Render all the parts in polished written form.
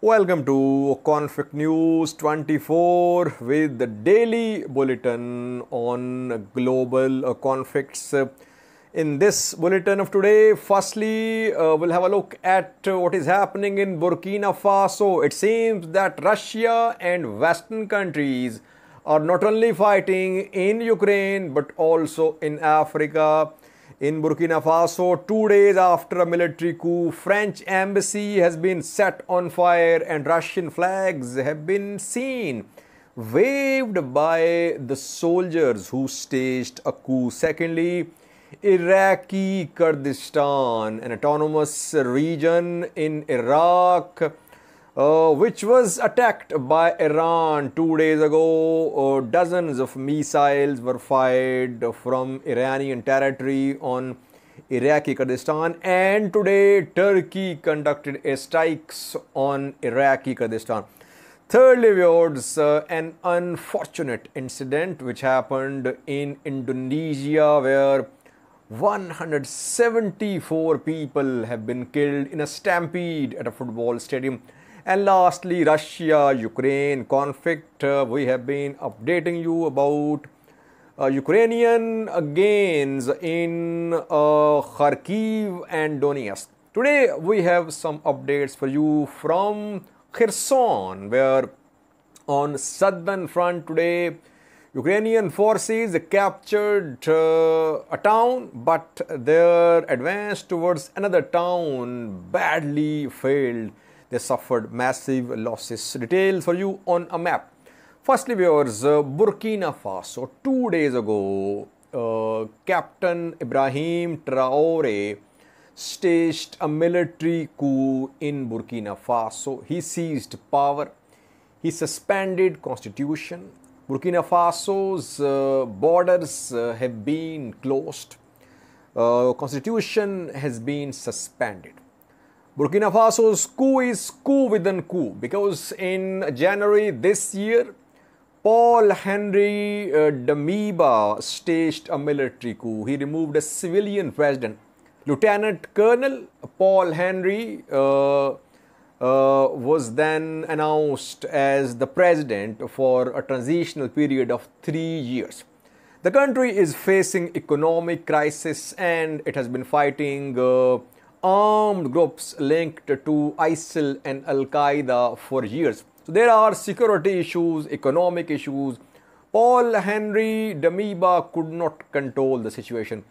Welcome to Conflict News 24 with the daily bulletin on global conflicts. In this bulletin of today, firstly, we'll have a look at what is happening in Burkina Faso. It seems that Russia and Western countries are not only fighting in Ukraine but also in Africa. In Burkina Faso, 2 days after a military coup, French embassy has been set on fire and Russian flags have been seen waved by the soldiers who staged a coup. Secondly, Iraqi Kurdistan, an autonomous region in Iraq, which was attacked by Iran 2 days ago. Dozens of missiles were fired from Iranian territory on Iraqi Kurdistan, and today Turkey conducted airstrikes on Iraqi Kurdistan. Thirdly, viewers, an unfortunate incident which happened in Indonesia where 174 people have been killed in a stampede at a football stadium. And lastly, Russia-Ukraine conflict. We have been updating you about Ukrainian gains in Kharkiv and Donetsk. Today, we have some updates for you from Kherson, where on southern front today, Ukrainian forces captured a town, but their advance towards another town badly failed. They suffered massive losses. Details for you on a map. Firstly, viewers, Burkina Faso. 2 days ago, Captain Ibrahim Traore staged a military coup in Burkina Faso. He seized power. He suspended constitution. Burkina Faso's borders have been closed. Constitution has been suspended. Burkina Faso's coup is coup within coup because in January this year, Paul Henry Damiba staged a military coup. He removed a civilian president. Lieutenant Colonel Paul Henry was then announced as the president for a transitional period of 3 years. The country is facing economic crisis and it has been fighting armed groups linked to ISIL and Al-Qaeda for years. So there are security issues, economic issues. Paul Henry Damiba could not control the situation.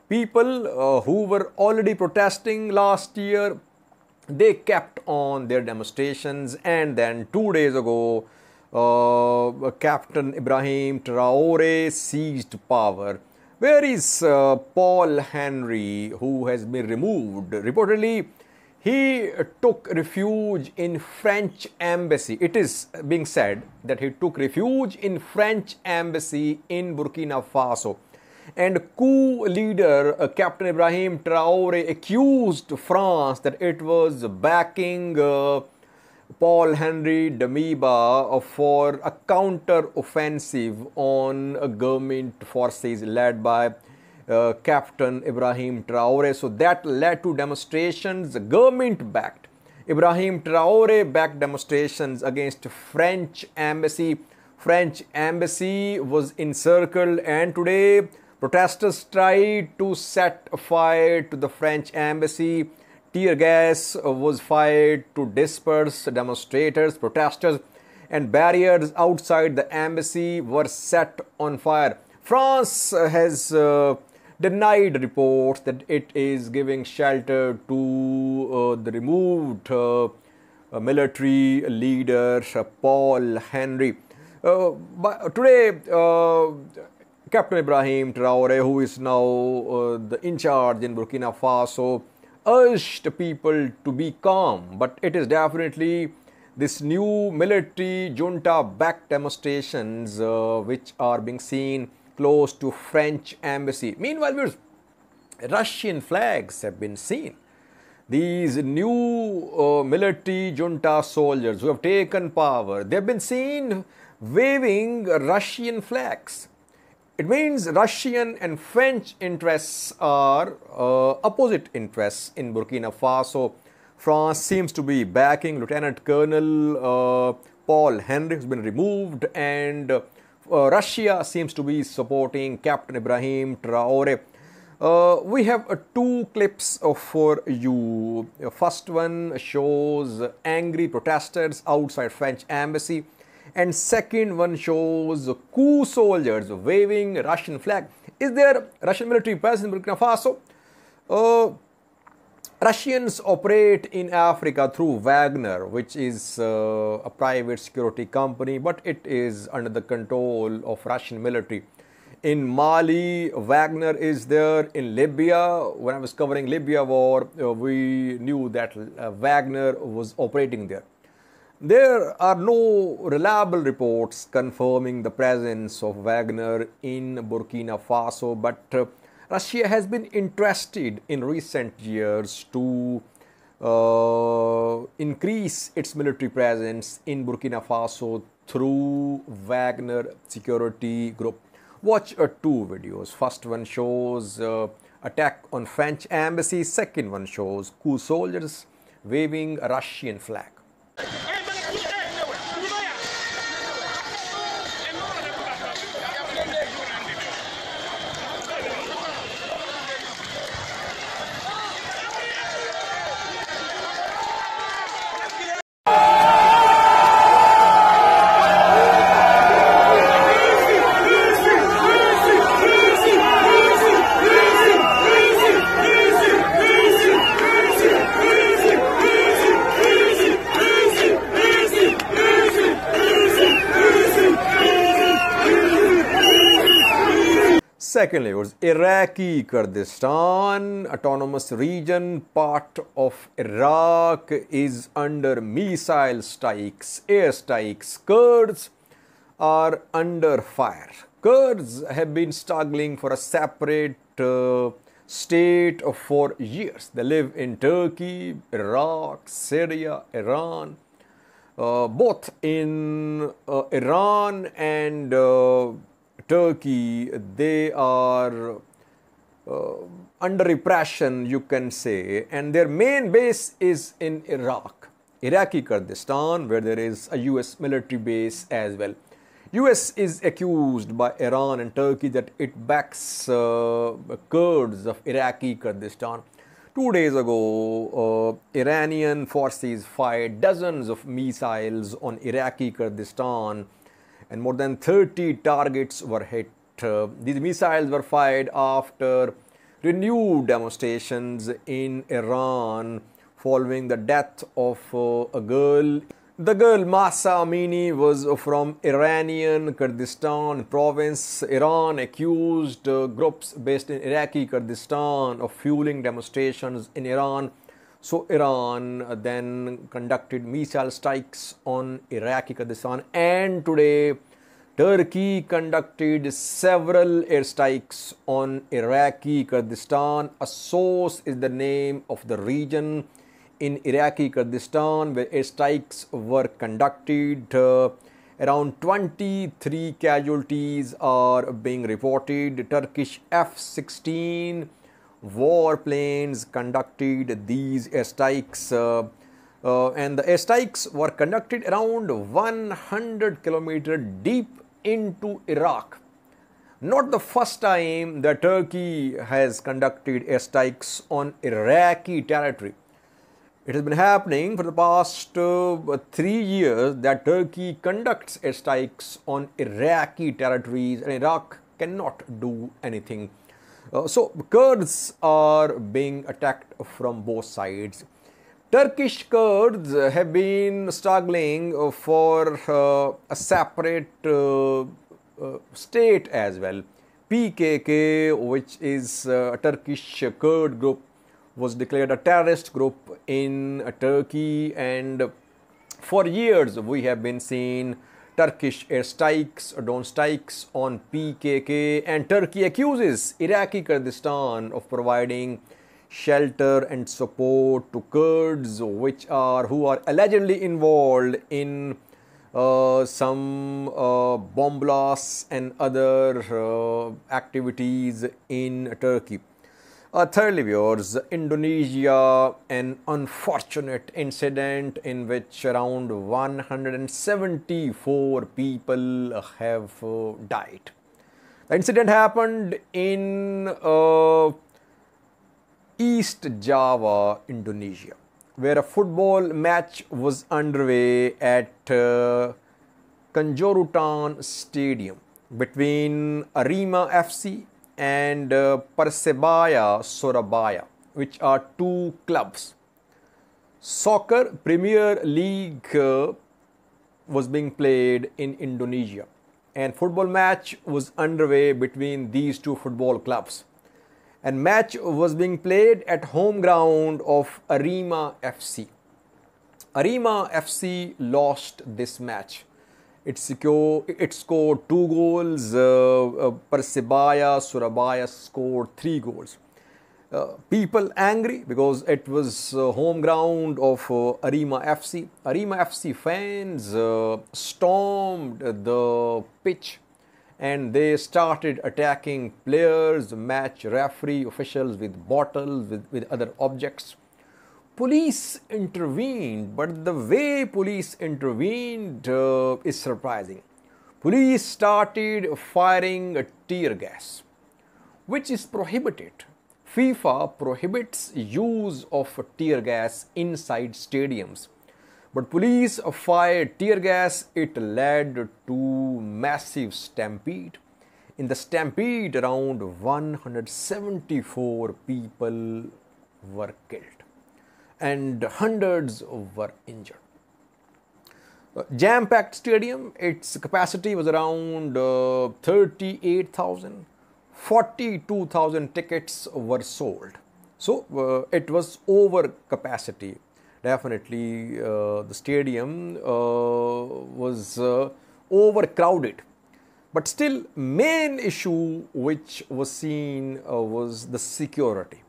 People who were already protesting last year, they kept on their demonstrations, and then 2 days ago, Captain Ibrahim Traore seized power. Where is Paul Henry, who has been removed? Reportedly, he took refuge in French embassy. It is being said that he took refuge in French embassy in Burkina Faso. And coup leader Captain Ibrahim Traore accused France that it was backing Paul Henry Damiba for a counter-offensive on government forces led by Captain Ibrahim Traore. So that led to demonstrations, government-backed. Ibrahim Traore-backed demonstrations against French embassy. French embassy was encircled, and today protesters tried to set fire to the French embassy. Tear gas was fired to disperse demonstrators, protesters, and barriers outside the embassy were set on fire. France has denied reports that it is giving shelter to the removed military leader Paul Henry. But today, Captain Ibrahim Traore, who is now in charge in Burkina Faso, urged people to be calm, but it is definitely this new military junta-backed demonstrations which are being seen close to French embassy. Meanwhile, Russian flags have been seen. These new military junta soldiers who have taken power, they have been seen waving Russian flags. It means Russian and French interests are opposite interests in Burkina Faso. France seems to be backing Lieutenant Colonel Paul Henry, who's been removed, and Russia seems to be supporting Captain Ibrahim Traore. We have two clips for you. First one shows angry protesters outside French embassy, and second one shows coup soldiers waving Russian flag. Is there Russian military presence in Burkina Faso? Russians operate in Africa through Wagner, which is a private security company, but it is under the control of Russian military. In Mali, Wagner is there. In Libya, when I was covering Libya war, we knew that Wagner was operating there. There are no reliable reports confirming the presence of Wagner in Burkina Faso, but Russia has been interested in recent years to increase its military presence in Burkina Faso through Wagner security group. Watch two videos. First one shows attack on French embassy. Second one shows coup soldiers waving a Russian flag. Secondly, was Iraqi Kurdistan, autonomous region, part of Iraq, is under missile strikes, airstrikes. Kurds are under fire. Kurds have been struggling for a separate state for years. They live in Turkey, Iraq, Syria, Iran. Both in Iran and Turkey, they are under repression, you can say, and their main base is in Iraq, Iraqi Kurdistan, where there is a US military base as well. US is accused by Iran and Turkey that it backs Kurds of Iraqi Kurdistan. 2 days ago, Iranian forces fired dozens of missiles on Iraqi Kurdistan, and more than 30 targets were hit. These missiles were fired after renewed demonstrations in Iran following the death of a girl. The girl Mahsa Amini was from Iranian Kurdistan province. Iran accused groups based in Iraqi Kurdistan of fueling demonstrations in Iran. So Iran then conducted missile strikes on Iraqi Kurdistan, and today Turkey conducted several airstrikes on Iraqi Kurdistan. Assos is the name of the region in Iraqi Kurdistan where airstrikes were conducted. Around 23 casualties are being reported. Turkish F-16 warplanes conducted these airstrikes, and the airstrikes were conducted around 100 kilometers deep into Iraq. Not the first time that Turkey has conducted airstrikes on Iraqi territory. It has been happening for the past 3 years that Turkey conducts airstrikes on Iraqi territories, and Iraq cannot do anything. So Kurds are being attacked from both sides. Turkish Kurds have been struggling for a separate state as well. PKK, which is a Turkish Kurd group, was declared a terrorist group in Turkey, and for years we have been seeing Turkish airstrikes, drone strikes on PKK, and Turkey accuses Iraqi Kurdistan of providing shelter and support to Kurds who are allegedly involved in some bomb blasts and other activities in Turkey. Thirdly, viewers, Indonesia, an unfortunate incident in which around 174 people have died. The incident happened in East Java, Indonesia, where a football match was underway at Kanjuruhan Stadium between Arema FC and Persebaya Surabaya, which are two clubs. Soccer Premier League was being played in Indonesia, and football match was underway between these two football clubs. And match was being played at home ground of Arema FC. Arema FC lost this match. It scored 2 goals. Persebaya Surabaya scored 3 goals. People angry because it was home ground of Arema FC. Arema FC fans stormed the pitch and they started attacking players, match referee, officials with bottles, with other objects. Police intervened, but the way police intervened is surprising. Police started firing tear gas, which is prohibited. FIFA prohibits use of tear gas inside stadiums. But police fired tear gas. It led to massive stampede. In the stampede, around 174 people were killed and hundreds were injured. Jam-packed stadium, its capacity was around 38,000. 42,000 tickets were sold. So it was over capacity. Definitely the stadium was overcrowded. But still, main issue which was seen was the security.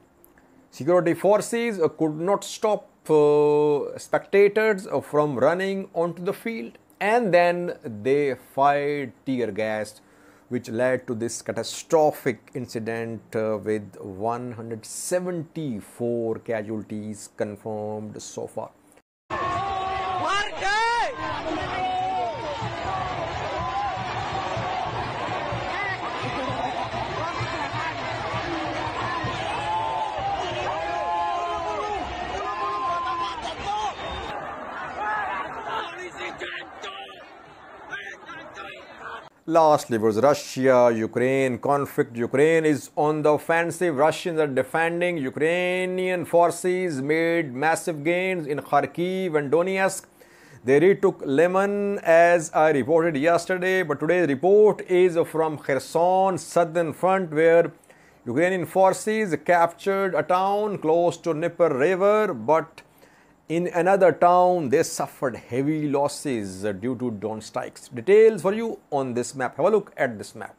Security forces could not stop spectators from running onto the field, and then they fired tear gas, which led to this catastrophic incident with 174 casualties confirmed so far. Lastly, was Russia-Ukraine conflict. Ukraine is on the offensive. Russians are defending. Ukrainian forces made massive gains in Kharkiv and Donetsk. They retook Liman, as I reported yesterday. But today's report is from Kherson, southern front, where Ukrainian forces captured a town close to Dnieper River. But in another town, they suffered heavy losses due to drone strikes. Details for you on this map. Have a look at this map.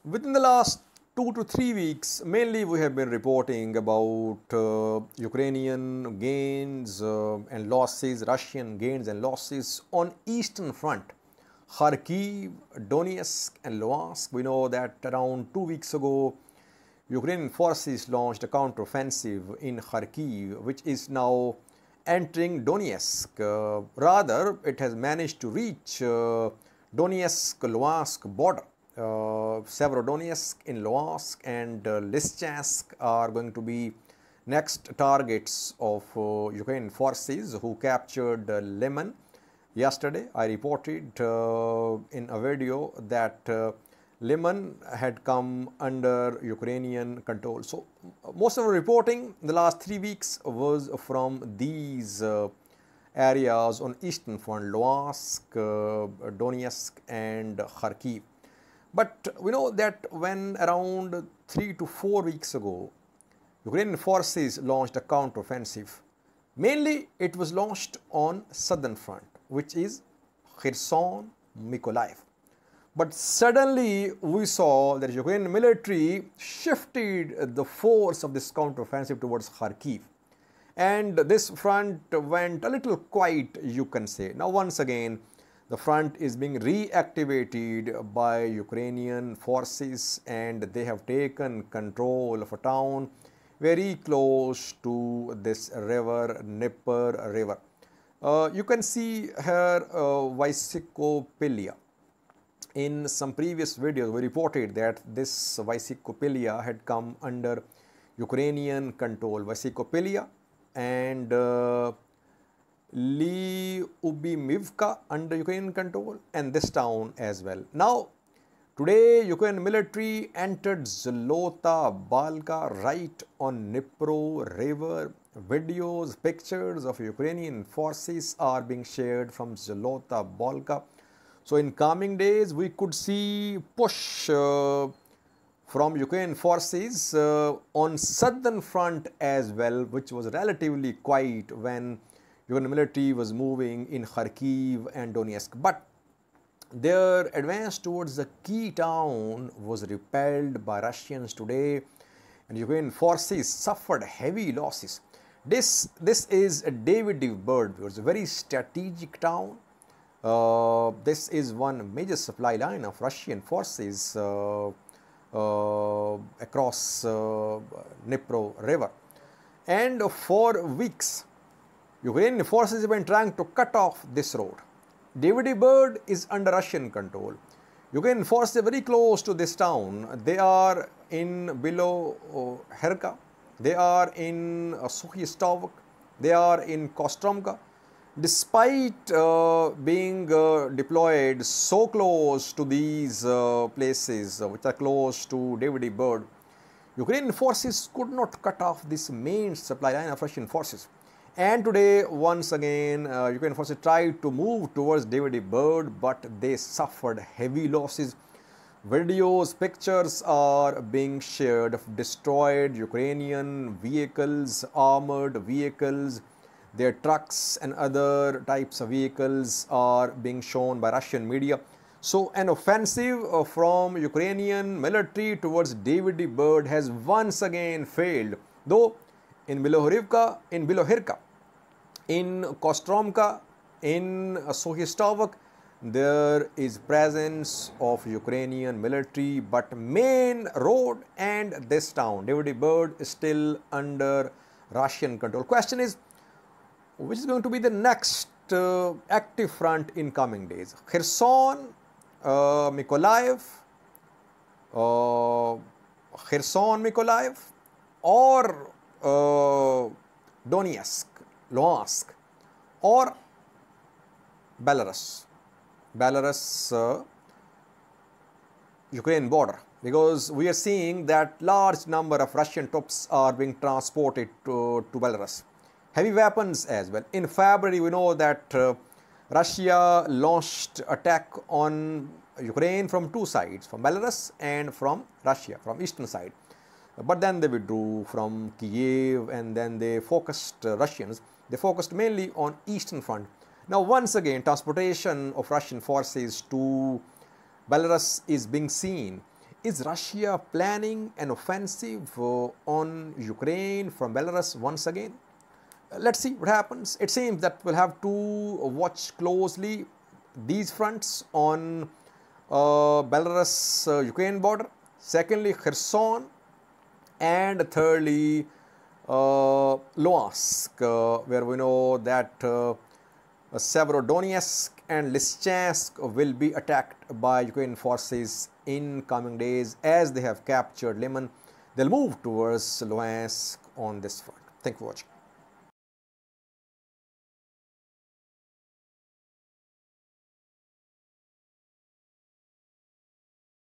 Within the last 2 to 3 weeks, mainly we have been reporting about Ukrainian gains and losses, Russian gains and losses on eastern front. Kharkiv, Donetsk and Luhansk. We know that around 2 weeks ago, Ukrainian forces launched a counteroffensive in Kharkiv, which is now entering Donetsk. Rather, it has managed to reach Donetsk-Luhansk border. Severodonetsk in Luhansk and Lysychansk are going to be next targets of Ukrainian forces who captured Liman. Yesterday, I reported in a video that Liman had come under Ukrainian control. So, most of the reporting in the last 3 weeks was from these areas on eastern front, Luhansk, Donetsk and Kharkiv. But we know that when around 3 to 4 weeks ago, Ukrainian forces launched a counteroffensive. Mainly, it was launched on southern front, which is Kherson, Mykolaiv. But suddenly we saw that Ukrainian military shifted the force of this counteroffensive towards Kharkiv. And this front went a little quiet, you can say. Now once again, The front is being reactivated by Ukrainian forces, and they have taken control of a town very close to this river, Dnieper river. You can see here Vysykopelia. In some previous videos, we reported that this Vysykopelia had come under Ukrainian control. Vysykopelia and Lyubimivka under Ukrainian control, and this town as well. Now, today Ukrainian military entered Zolota Balka right on Dnipro river. Videos, pictures of Ukrainian forces are being shared from Zolota Balka. So in coming days, we could see push from Ukrainian forces on southern front as well, which was relatively quiet when Ukrainian military was moving in Kharkiv and Donetsk. But their advance towards the key town was repelled by Russians today, and Ukrainian forces suffered heavy losses. This is a Davydiv Berd. It was a very strategic town. This is one major supply line of Russian forces across Dnipro river. And for weeks, Ukrainian forces have been trying to cut off this road. Davydiv Berd is under Russian control. Ukrainian forces are very close to this town. They are in below Herka. They are in Sukhi, they are in Kostromka. Despite being deployed so close to these places which are close to Davydiv Berd, Ukrainian forces could not cut off this main supply line of Russian forces. And today, once again, Ukrainian forces tried to move towards Davydiv Berd, but they suffered heavy losses. Videos, pictures are being shared of destroyed Ukrainian vehicles, armored vehicles. Their trucks and other types of vehicles are being shown by Russian media. So an offensive from Ukrainian military towards Davydiv Berd has once again failed. Though in Bilohorivka, in Bilohirka, in Kostromka, in Sukhi, there is presence of Ukrainian military, but main road and this town, Davydiv Berd, is still under Russian control. Question is, which is going to be the next active front in coming days? Kherson, Mykolaiv, or Donetsk, Luhansk, or Belarus, Ukraine border, because we are seeing that large number of Russian troops are being transported to Belarus. Heavy weapons as well. In February, we know that Russia launched attack on Ukraine from two sides, from Belarus and from Russia, from eastern side. But then they withdrew from Kiev, and then they focused, Russians, they focused mainly on eastern front. Now once again, transportation of Russian forces to Belarus is being seen. Is Russia planning an offensive on Ukraine from Belarus once again? Let's see what happens. It seems that we'll have to watch closely these fronts on Belarus-Ukraine border. Secondly, Kherson, and thirdly, Luhansk, where we know that Severodonetsk and Lysychansk will be attacked by Ukrainian forces in coming days. As they have captured Liman, they'll move towards Luhansk on this front. Thank you for watching.